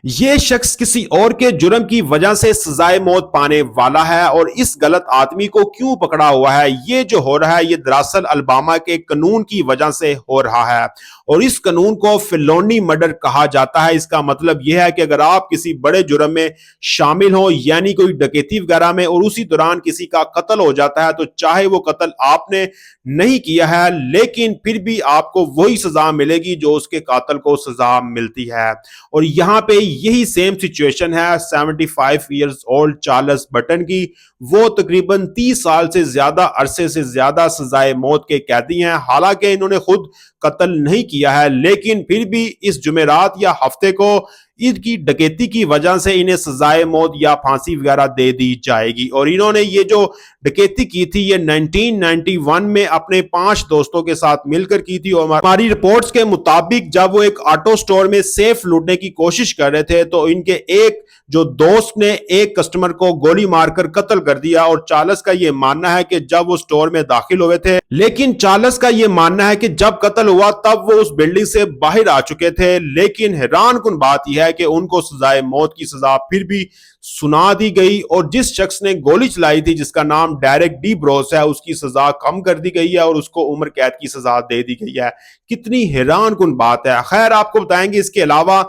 یہ شخص کسی اور کے جرم کی وجہ سے سزائے موت پانے والا ہے، اور اس غلط آدمی کو کیوں پکڑا ہوا ہے؟ یہ جو ہو رہا ہے یہ دراصل الاباما کے قانون کی وجہ سے ہو رہا ہے، اور اس قانون کو فیلونی مرڈر کہا جاتا ہے۔ اس کا مطلب یہ ہے کہ اگر آپ کسی بڑے جرم میں شامل ہو، یعنی کوئی ڈکیتی وغیرہ میں، اور اسی دوران کسی کا قتل ہو جاتا ہے، تو چاہے وہ قتل آپ نے نہیں کیا ہے لیکن پھر بھی آپ کو وہی سزا ملے گی جو اس کے قاتل کو سزا ملتی ہے۔ اور یہاں پہ یہی سیم سچویشن ہے 75 ایئرز اولڈ چارلس بٹن کی۔ وہ تقریباً 30 سال سے زیادہ عرصے سے زیادہ سزائے موت کے قیدی ہیں، حالانکہ انہوں نے خود قتل نہیں کیا ہے، لیکن پھر بھی اس جمعرات یا ہفتے کو ان کی ڈکیتی کی وجہ سے انہیں سزائے موت یا پھانسی وغیرہ دے دی جائے گی۔ اور انہوں نے یہ جو ڈکیتی کی تھی یہ 1991 میں اپنے 5 دوستوں کے ساتھ مل کر کی تھی، اور ہماری رپورٹس کے مطابق جب وہ ایک آٹو سٹور میں سیف لوٹنے کی کوشش کر رہے تھے تو ان کے ایک جو دوست نے ایک کسٹمر کو گولی مار کر قتل کر دیا۔ اور چارلس کا یہ ماننا ہے کہ جب وہ سٹور میں داخل ہوئے تھے، لیکن چارلس کا یہ ماننا ہے کہ جب قتل ہوا تب وہ اس بلڈنگ سے باہر آ چکے تھے، لیکن حیران کن بات یہ ہے کہ ان کو سزائے موت کی سزا پھر بھی سنا دی گئی، اور جس شخص نے گولی چلائی تھی جس کا نام ڈیرک ڈی بروس ہے، اس کی سزا کم کر دی گئی ہے اور اس کو عمر قید کی سزا دے دی گئی ہے۔ کتنی حیران کن بات ہے۔ خیر، آپ کو بتائیں گے اس کے علاوہ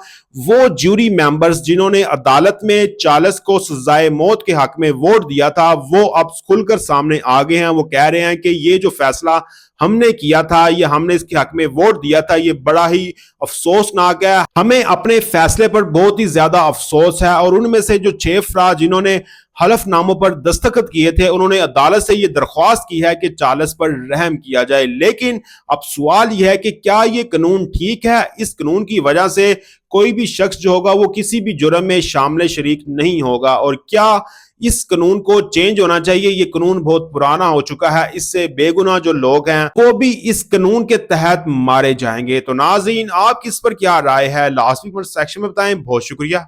وہ جیوری ممبرز جنہوں نے عدالت میں چارلس کو سزائے موت کے حق میں ووٹ دیا تھا، وہ اب کھل کر سامنے آگے ہیں۔ وہ کہہ رہے ہیں کہ یہ جو فیصلہ ہم نے کیا تھا یا ہم نے اس کے حق میں ووٹ دیا تھا یہ بڑا ہی افسوسناک ہے، ہمیں اپنے فیصلے پر بہت ہی زیادہ افسوس ہے۔ اور ان میں سے جو 6 افراد جنہوں نے حلف ناموں پر دستخط کیے تھے انہوں نے عدالت سے یہ درخواست کی ہے کہ چارلس پر رحم کیا جائے، لیکن اب سوال یہ ہے کہ کیا یہ قانون ٹھیک ہے؟ اس قانون کی وجہ سے کوئی بھی شخص جو ہوگا وہ کسی بھی جرم میں شامل شریک نہیں ہوگا، اور کیا اس قانون کو چینج ہونا چاہیے؟ یہ قانون بہت پرانا ہو چکا ہے، اس سے بے گناہ جو لوگ ہیں وہ بھی اس قانون کے تحت مارے جائیں گے۔ تو ناظرین، آپ کی اس پر کیا رائے ہے؟ لاسٹ ویک سیکشن میں بتائیں۔ بہت شکریہ۔